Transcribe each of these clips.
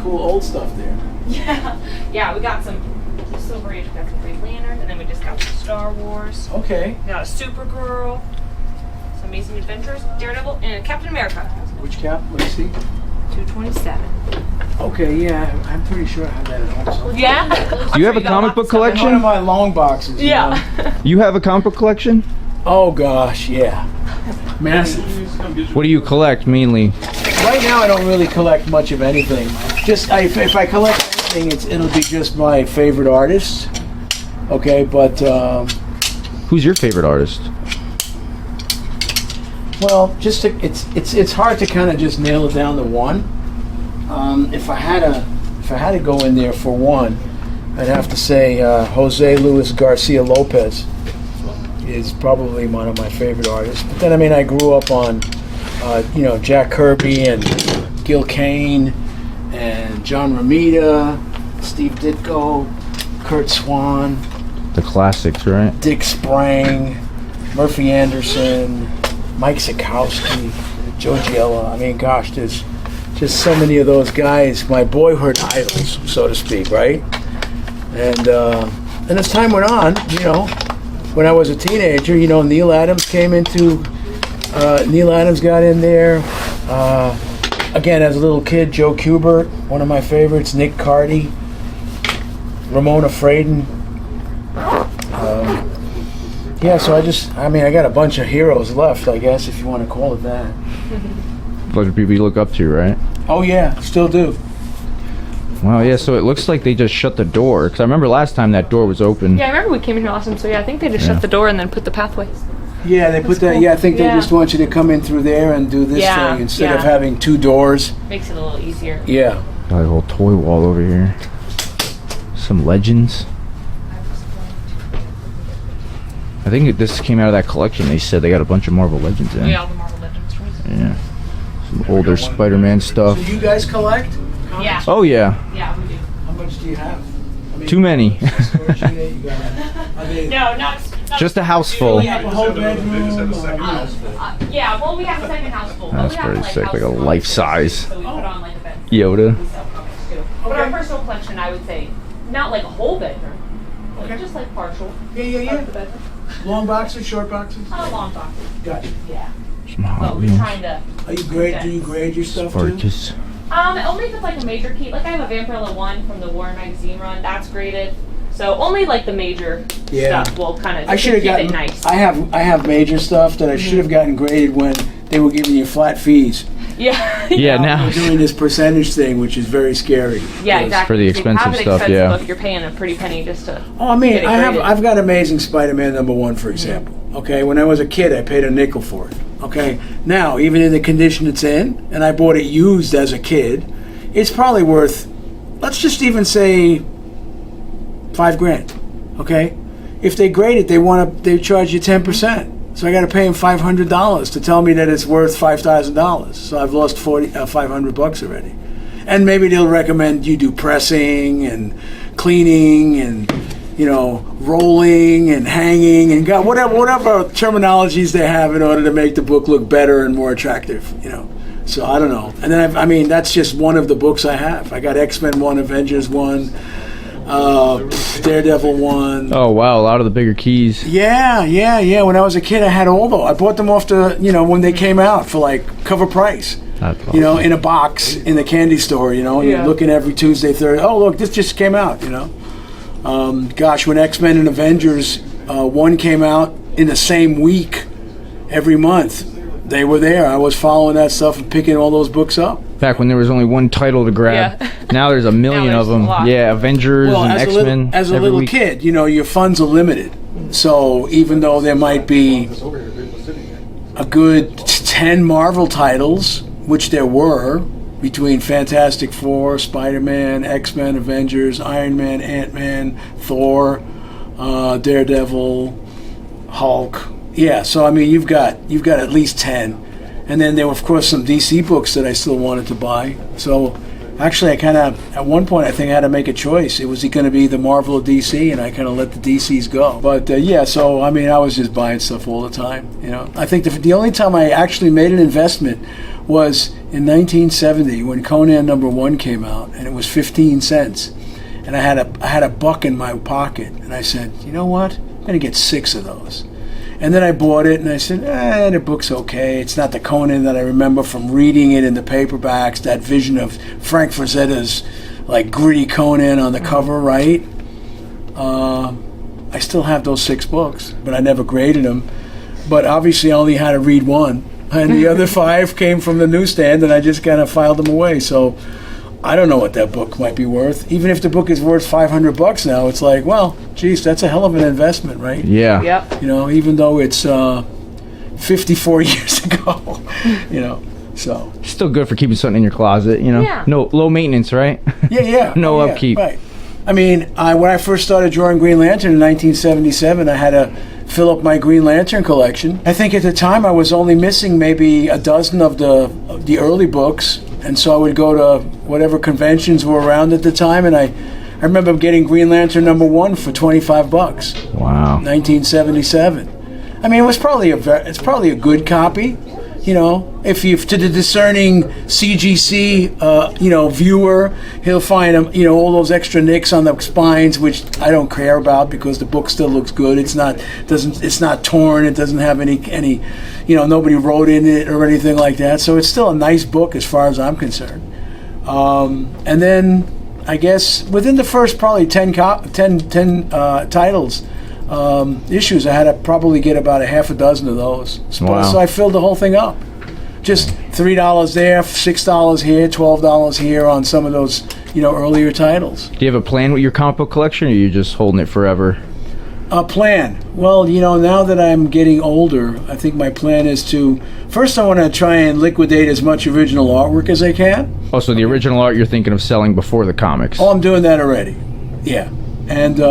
cool old stuff there. Yeah, we got some Silver Age, we got some Green Lantern, and then we just got some Star Wars. Okay. We got a Supergirl, some Amazing Adventures, Daredevil, and Captain America. Which cap? Let's see. 227. Okay, yeah, I'm pretty sure I have that at home. So. Yeah? Do you have a comic book One of collection? my long boxes. You know? You have a comic book collection? Oh gosh, yeah. Massive. What do you collect mainly? Right now I don't really collect much of anything. Just if I collect anything, it'll be just my favorite artists. Okay, but Who's your favorite artist? well, it's hard to kind of just nail it down to one. If I had to go in there for one, I'd have to say Jose Luis Garcia Lopez is probably one of my favorite artists. But then, I mean, I grew up on, Jack Kirby and Gil Kane and John Romita, Steve Ditko, Kurt Swan, The classics, right? Dick Sprang, Murphy Anderson, Mike Sikowski, Joe Giella. I mean, gosh, there's just so many of those guys, my boyhood idols, so to speak, right? And as time went on, when I was a teenager, Neil Adams got in there. Again, as a little kid, Joe Kubert, one of my favorites, Nick Cardy, Ramona Fraden. So I got a bunch of heroes left, I guess, if you want to call it that. A bunch of people you look up to, right? Oh yeah, still do. Wow, yeah, so it looks like they just shut the door. Because I remember last time that door was open. Yeah, I remember we came in here last time, so yeah, I think they just shut the door and then put the pathway. Yeah, they put that. cool. Yeah, I think they Yeah. just want you to come in through there and do this thing instead of having two doors. Makes it a little easier. Yeah. Got a whole toy wall over here. Some legends. I think this came out of that collection. They said they got a bunch of Marvel Legends in. Yeah, all the Marvel Legends toys. Yeah. Some older Spider-Man stuff. So you guys collect? Yeah. Oh, yeah. Yeah, we do. How much do you have? I mean, Too many. storage unit, you got are they, No, not Just a house full. you have a whole bedroom? yeah, well, we have a second house full. but That's we have, pretty like, sick, house like a full life comics, size. So we put on like a bed. Yoda. We sell comics too. But our personal collection, I would say, not like a whole bedroom. Like just like partial. Yeah. Part of the bedroom. Long boxes, short boxes? Long boxes. Gotcha. Yeah. Some Hot But we're Wheels. trying to. Are you grade? Do you grade your stuff too? Spartacus. Only if it's like a major key. Like I have a Vampirella 1 from the Warren magazine run. That's graded. So only like the major stuff will kind of I should have keep gotten. it nice. I have major stuff that I should have gotten graded when they were giving you flat fees. Yeah. Yeah, now. We're doing this percentage thing, which is very scary. Yeah, exactly. For the If you have expensive an stuff, expensive yeah. book, you're paying a pretty penny just to. Oh, I mean, get it graded. I've got Amazing Spider-Man #1, for example. Okay, when I was a kid, I paid a nickel for it. Okay, now even in the condition it's in, and I bought it used as a kid, it's probably worth, let's just even say, $5,000. Okay, if they grade it, they charge you 10%. So I got to pay them $500 to tell me that it's worth $5,000. So I've lost $500 already. And maybe they'll recommend you do pressing and cleaning and rolling and hanging and whatever terminologies they have in order to make the book look better and more attractive. So I don't know. And then that's just one of the books I have. I got X-Men 1, Avengers 1. Daredevil 1. Oh, wow. A lot of the bigger keys. Yeah. When I was a kid, I had all those. I bought them off when they came out for like cover price. That's awesome. In a box in the candy store. And you're looking every Tuesday, Thursday. Oh, look, this just came out. Gosh, when X-Men and Avengers 1 came out in the same week, every month, they were there. I was following that stuff and picking all those books up. Back when there was only one title to grab. Yeah. Now there's a million Now of there's them. a lot. Yeah, Avengers and X-Men. As a every little week. kid, your funds are limited. So even though there might be a good 10 Marvel titles, which there were, between Fantastic Four, Spider-Man, X-Men, Avengers, Iron Man, Ant-Man, Thor, Daredevil, Hulk. Yeah, so you've got at least 10. And then there were, of course, some DC books that I still wanted to buy. So actually, I kind of, at one point, I think I had to make a choice. It was going to be the Marvel or DC, and I kind of let the DCs go. But so I was just buying stuff all the time. I think the only time I actually made an investment was in 1970 when Conan #1 came out, and it was 15 cents. And I had a buck in my pocket, and I said, you know what? I'm going to get 6 of those. And then I bought it, and I said, the book's okay. It's not the Conan that I remember from reading it in the paperbacks, that vision of Frank Frazetta's like gritty Conan on the cover, right? I still have those 6 books, but I never graded them. But obviously I only had to read one, and the other 5 came from the newsstand, and I just kind of filed them away. So I don't know what that book might be worth. Even if the book is worth $500 now, it's like, well, geez, that's a hell of an investment, right? Yeah. Yep. You know, even though it's 54 years ago, you know, so. Still good for keeping something in your closet, you know? Yeah. No, low maintenance, right? Yeah. No Oh, yeah, upkeep. Right. I mean, when I first started drawing Green Lantern in 1977, I had to fill up my Green Lantern collection. I think at the time I was only missing maybe a dozen of the early books, and so I would go to whatever conventions were around at the time, and I remember getting Green Lantern #1 for $25. Wow. 1977. I mean, it was probably it's probably a good copy, you know. If you to the discerning CGC, viewer, he'll find all those extra nicks on the spines, which I don't care about because the book still looks good. It's not torn. It doesn't have any, nobody wrote in it or anything like that. So it's still a nice book as far as I'm concerned. And then I guess within the first probably 10 titles. Issues, I had to probably get about a half a dozen of those. Wow. So I filled the whole thing up. Just $3 there, $6 here, $12 here on some of those, earlier titles. Do you have a plan with your comic book collection, or are you just holding it forever? A plan. Well, now that I'm getting older, I think my plan is to first I want to try and liquidate as much original artwork as I can. Oh, so the original art you're thinking of selling before the comics? Oh, I'm doing that already. Yeah. And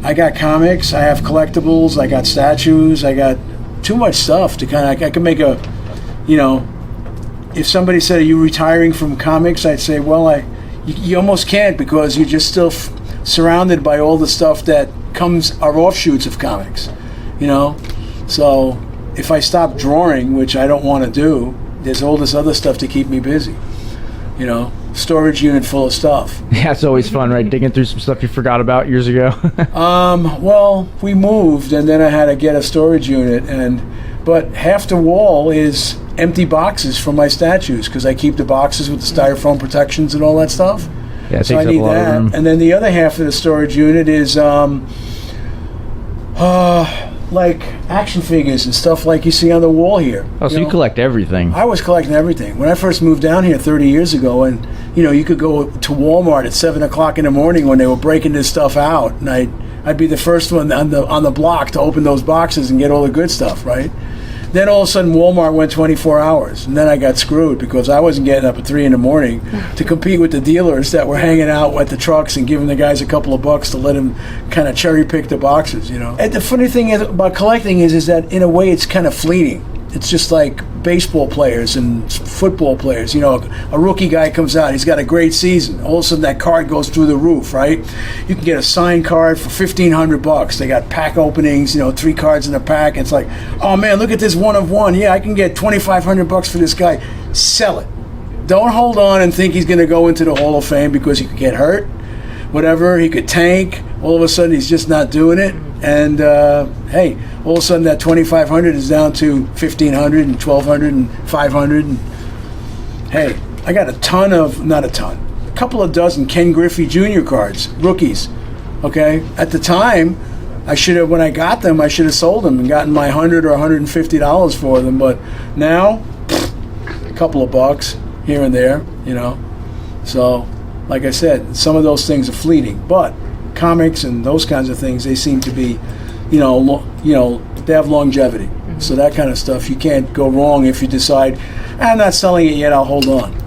I got comics, I have collectibles, I got statues, I got too much stuff to I can make a, if somebody said, are you retiring from comics? I'd say, well, you almost can't because you're just still surrounded by all the stuff that are offshoots of comics, So if I stop drawing, which I don't want to do, there's all this other stuff to keep me busy, storage unit full of stuff. Yeah, it's always fun, right? Digging through some stuff you forgot about years ago. Well, we moved, and then I had to get a storage unit, but half the wall is empty boxes from my statues because I keep the boxes with the styrofoam protections and all that stuff. Yeah, it so takes I up need a lot of that. room. And then the other half of the storage unit is like action figures and stuff like you see on the wall here. Oh, so you collect everything. I was collecting everything. When I first moved down here 30 years ago, and you could go to Walmart at 7 o'clock in the morning when they were breaking this stuff out, and I'd be the first one on the block to open those boxes and get all the good stuff, right? Then all of a sudden Walmart went 24 hours, and then I got screwed because I wasn't getting up at 3 in the morning to compete with the dealers that were hanging out at the trucks and giving the guys a couple of bucks to let them kind of cherry pick the boxes, And the funny thing about collecting is that in a way it's kind of fleeting. It's just like baseball players and football players. A rookie guy comes out, he's got a great season. All of a sudden that card goes through the roof, right? You can get a signed card for $1,500. They got pack openings, 3 cards in a pack. It's like, oh man, look at this 1 of 1. Yeah, I can get $2,500 for this guy. Sell it. Don't hold on and think he's going to go into the Hall of Fame because he could get hurt. Whatever, he could tank. All of a sudden he's just not doing it. And hey, all of a sudden that $2,500 is down to $1,500 and $1,200 and $500. And hey, I got a couple of dozen Ken Griffey Jr. cards, rookies. Okay, at the time, when I got them, I should have sold them and gotten my $100 or $150 for them. But now, a couple of bucks here and there, So, like I said, some of those things are fleeting, but comics and those kinds of things, they seem to be, they have longevity. Mm-hmm. So that kind of stuff, you can't go wrong if you decide, I'm not selling it yet, I'll hold on.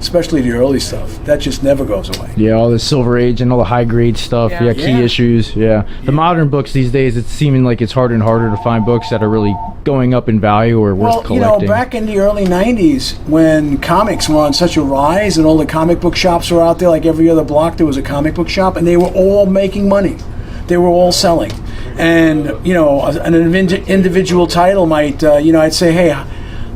Especially the early stuff. That just never goes away. Yeah, all the Silver Age and all the high grade stuff. Yeah, key issues. Yeah. The modern books these days, it's seeming like it's harder and harder to find books that are really going up in value or worth collecting. Back in the early 90s when comics were on such a rise and all the comic book shops were out there, like every other block there was a comic book shop, and they were all making money. They were all selling. And, an individual title might, I'd say, hey,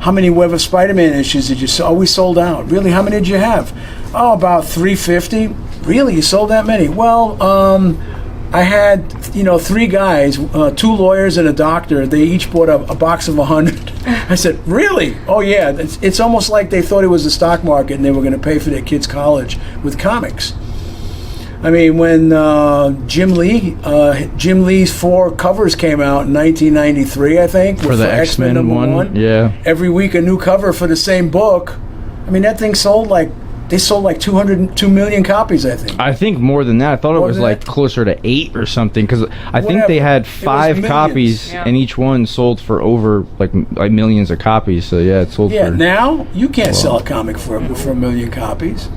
how many Web of Spider-Man issues did you sell? Oh, we sold out. Really? How many did you have? Oh, about 350. Really? You sold that many? Well, I had, 3 guys, 2 lawyers and a doctor. They each bought a box of 100. I said, really? Oh, yeah. It's almost like they thought it was the stock market and they were going to pay for their kids' college with comics. I mean, when Jim Lee's 4 covers came out in 1993, I think. For the X-Men one. Yeah. Every week a new cover for the same book. I mean, that thing sold like 2 million copies, I think. I think more than that. I thought it was like closer to 8 or something, because I think they had 5 copies, and each one sold for over like millions of copies. So yeah, it sold for... Yeah, now you can't sell a comic for 1 million copies,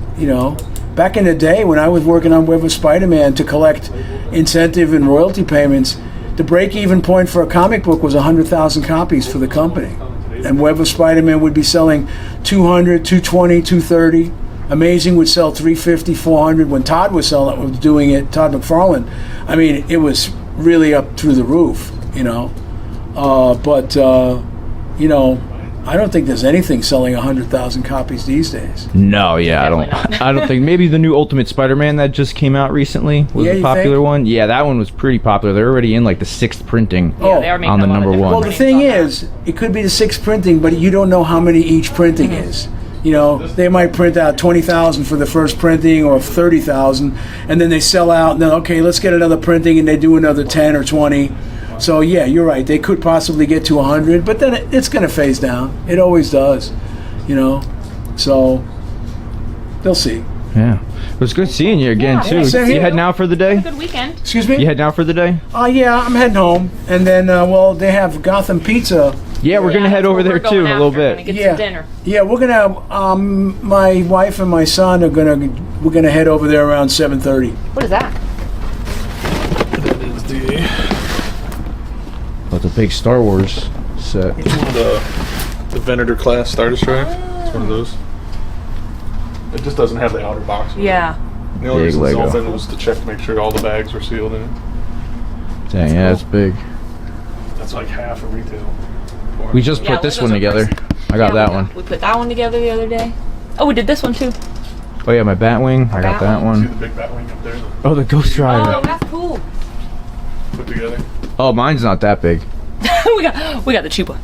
Back in the day when I was working on Web of Spider-Man to collect incentive and royalty payments, the break-even point for a comic book was 100,000 copies for the company. And Web of Spider-Man would be selling 200, 220, 230. Amazing would sell 350, 400. When Todd was doing it, Todd McFarlane, I mean, it was really up through the roof, I don't think there's anything selling 100,000 copies these days. No, yeah, I don't think. Maybe the new Ultimate Spider-Man that just came out recently was a popular one. Yeah, that one was pretty popular. They're already in like the 6th printing on the number 1. Well, the thing is, it could be the 6th printing, but you don't know how many each printing is. They might print out 20,000 for the first printing or 30,000, and then they sell out, and then, okay, let's get another printing, and they do another 10 or 20. So, yeah, you're right. They could possibly get to 100, but then it's going to phase down. It always does, So, they'll see. Yeah. It was good seeing you again, too. You heading out for the day? Good weekend. Excuse me? You heading out for the day? Yeah, I'm heading home. And then, they have Gotham Pizza. Yeah, we're going to head over there, too, in a little bit. Get some dinner. Yeah, we're going to, my wife and my son we're going to head over there around 7:30. What is that? That is It's a big Star Wars set. it's one of the Venator class Star Destroyer. It's one of those. It just doesn't have the outer box. Yeah. The only Big reason Lego. it's open was to check to make sure all the bags were sealed in it. Dang, yeah, it's big. That's like half a retail. We just put this one together. I got that one. We put that one together the other day. Oh, we did this one too. Oh yeah, my Batwing. I got that See one. the big Batwing up there? Oh, the Ghost Oh, Rider. that's cool. Put together. Oh, mine's not that big. we got the cheap one.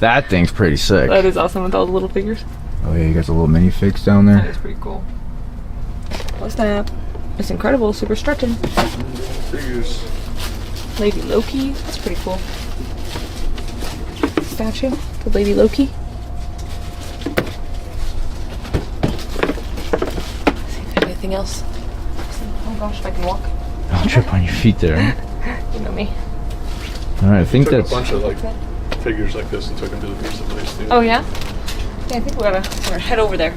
That thing's pretty sick. That is awesome with all the little figures. Oh yeah, you got the little minifigs down That there. is pretty cool. What's that? It's incredible, super stretching. Figures. Lady Loki, that's pretty cool. Statue, the Lady Loki. See if there's anything else. Oh gosh, if I can walk. Don't trip on your feet there. You know me. All right, I think Took that's. a bunch of like figures like this and took them to the pizza place too. Oh yeah? Yeah, I think we're gonna head over there.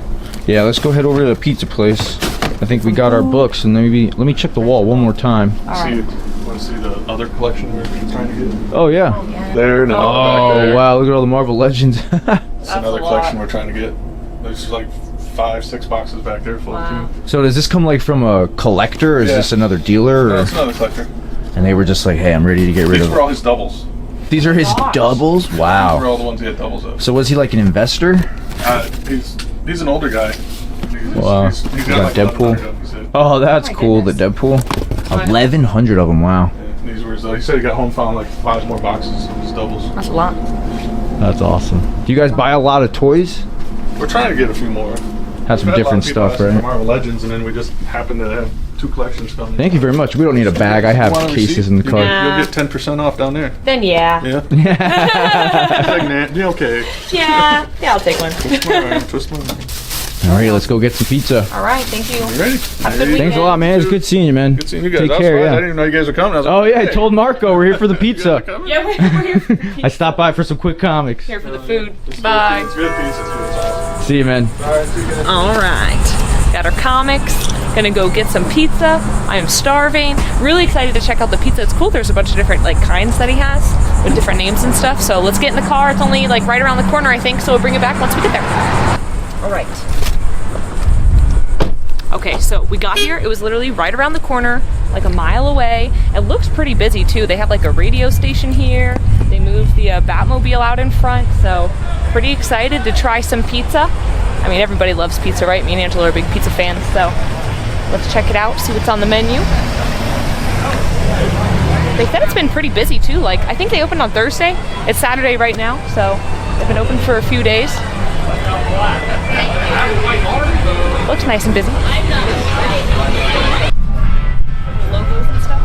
Yeah, let's go head over to the pizza place. I think we got our books, and maybe let me check the wall one more time. See, want to see the other collection we're trying to get? Oh yeah. There and another back there. Oh wow! Look at all the Marvel Legends. It's another a lot. collection we're trying to get. There's like 5-6 boxes back there full Wow. of too. So does this come like from a collector, or is Yeah. this another dealer? No, Or? it's another collector. And they were just like, "Hey, I'm ready to get rid These of." were all his doubles. These are his Gosh. doubles. These were Wow. all the ones he had doubles of. So was he like an investor? He's an older guy. Wow. He's You got got like Deadpool? 1,100 of them, he said. Oh, that's Oh my cool. goodness. The Deadpool. 1,100 of them. Wow. Yeah, these were his, he said he got home, found like 5 more boxes of his doubles. That's a lot. That's awesome. Do you guys buy a lot of toys? We're trying to get a few more. Have some We've had a lot different of people stuff, asking for right? Marvel Legends, and then we just happen to have 2 collections coming. Thank you very much. We don't need a bag. I have Want a cases receipt? in the car. Nah. You'll get 10% off down there. Then yeah. Yeah. It's like, nah, yeah, okay. Yeah, I'll take one. Twist my arm. All right, let's go get some pizza. All right, thank you. You ready? Have a good Hey. Thanks a lot, man. It's good seeing you, man. Good seeing you guys. Take I was care. fine. I Yeah. didn't even know you guys were coming. I was like, Oh yeah, I hey. told Marco we're here for the You guys are pizza. coming? Yeah, we're here for the I pizza. stopped by for some quick comics. Here for the food. Bye. It's good pizza. It's awesome. See you, man. All right, see you guys. All right. Got our comics. Gonna go get some pizza. I am starving. Really excited to check out the pizza. It's cool. There's a bunch of different like kinds that he has with different names and stuff. So let's get in the car. It's only like right around the corner, I think. So we'll bring it back once we get there. All right. Okay, so we got here. It was literally right around the corner, like a mile away. It looks pretty busy too. They have like a radio station here. They moved the Batmobile out in front, so Pretty excited to try some pizza. I mean, everybody loves pizza, right? Me and Angela are big pizza fans, so let's check it out, see what's on the menu. They said it's been pretty busy too. Like, I think they opened on Thursday. It's Saturday right now, so they've been open for a few days. Looks nice and busy. Logos and stuff.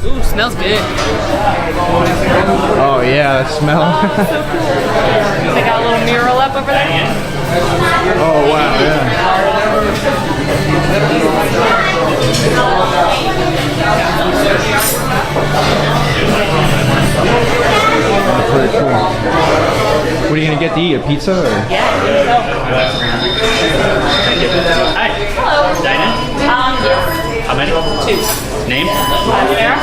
Ooh, smells good. Oh yeah, that smell. So cool. They got a little mural up over there. Oh wow, yeah. Pretty cool. What are you gonna get to eat? A pizza? Or? Yeah, I think so. Hi. Hello. Diane? Yes. How many? 2. Name? Sarah?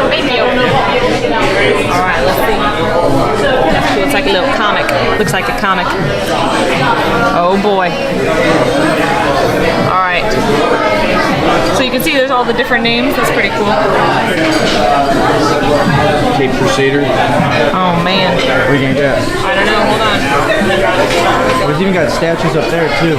Thank you. Alright, let's see. Looks like a little comic. Looks like a comic. Oh boy. Alright. So you can see there's all the different names. That's pretty cool. Cape Crusader. Oh man. What are you gonna get? I don't know. Hold on. There's even got statues up there too.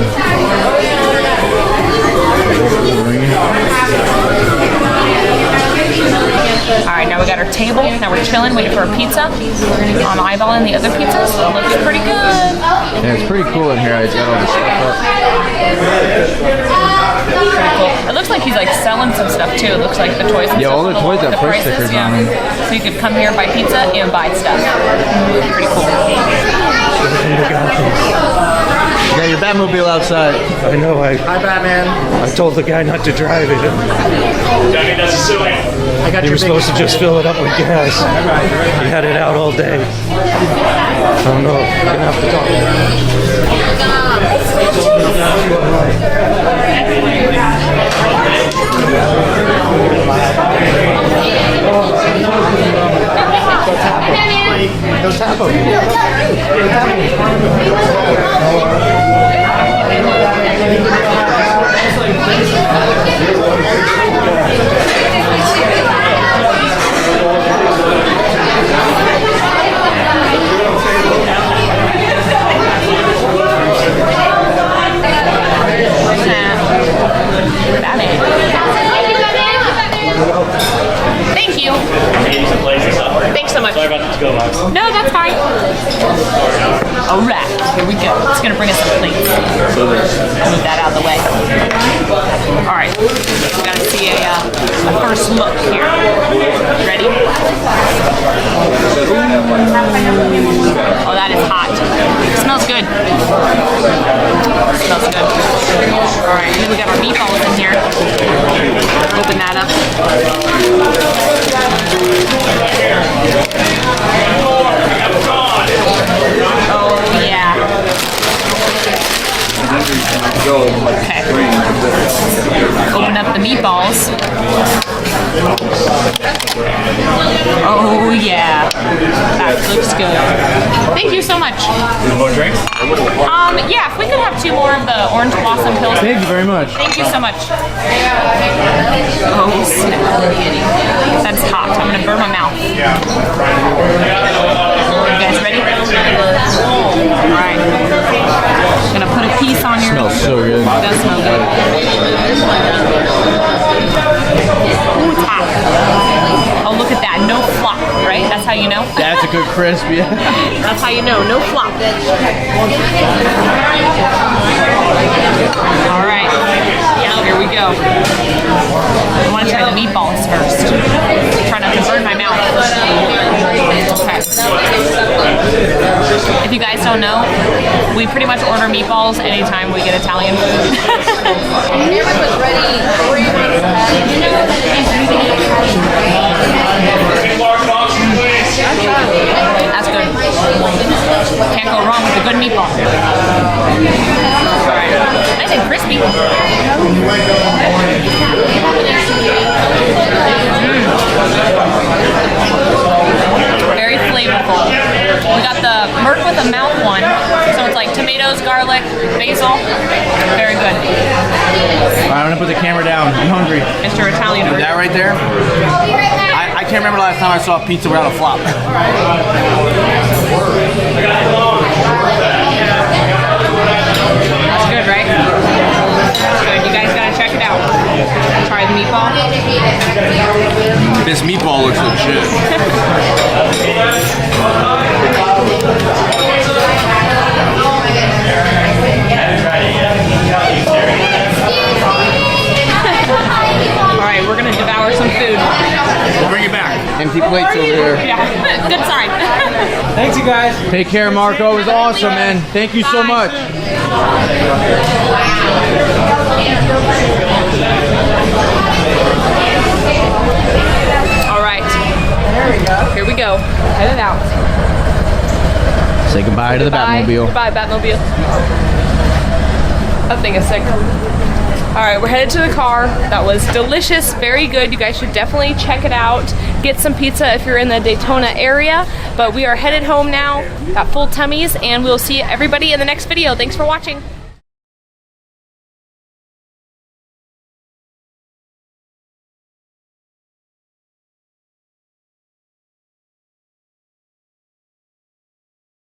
Alright, now we got our table. Now we're chilling, waiting for our pizza. I'm eyeballing the other pizzas. It looks pretty good. Yeah, it's pretty cool in here. It's got all this stuff up. Pretty cool. It looks like he's like selling some stuff too. It looks like the toys and Yeah, stuff. all the toys have price prices, stickers on them. So you could come here, buy pizza, and buy stuff. Pretty cool. You got your Batmobile outside. I know. Hi, Batman. I told the guy not to drive it. I got He was supposed to just fill it up with gas. He had it out all day. I don't know. I'm gonna have to talk to Thank you. Thanks so much. Sorry about the to-go box. No, that's fine. Alright, here we go. It's gonna bring us some plates. Move that out of the way. Alright, we're gonna see a first look here. Ready? Oh, that is hot. It smells good. It smells good. Alright, and then we got our meatballs in here. Open that up. Oh yeah. Okay. Open up the meatballs. Oh yeah. That looks good. Thank you so much. More drinks? Yeah, if we could have 2 more of the orange blossom pills. Thank you very much. Thank you so much. Oh snap. That's hot. I'm gonna burn my mouth. You guys ready? Alright. Gonna put a piece on your. Smells so good. It does smell good. Ooh, it's hot. Oh, look at that. No flop, right? That's how you know? That's a good crisp, yeah. That's how you know. No flop. Alright. Yeah, here we go. I want to try the meatballs first. Try not to burn my mouth. Okay. If you guys don't know, we pretty much order meatballs anytime we get Italian food. That's good. Can't go wrong with a good meatball. Alright. Nice and crispy. Very flavorful. We got the Merc with a mouth one, so it's like tomatoes, garlic, basil. Very good. Alright, I'm gonna put the camera down. I'm hungry. Mr. Italian. That right there? I can't remember the last time I saw a pizza without a flop. That's good, right? That's good. You guys gotta check it out. Try the meatball. This meatball looks legit. Alright, we're gonna devour some food. We'll bring it back. Empty plates over here. Yeah, good sign. Thanks, you guys. Take care, Marco. It was awesome, man. Thank you so much. Alright. There we go. Here we go. Headed out. Say goodbye to the Batmobile. Goodbye, Batmobile. That thing is sick. Alright, we're headed to the car. That was delicious, very good. You guys should definitely check it out. Get some pizza if you're in the Daytona area. But we are headed home now. Got full tummies, and we'll see everybody in the next video. Thanks for watching.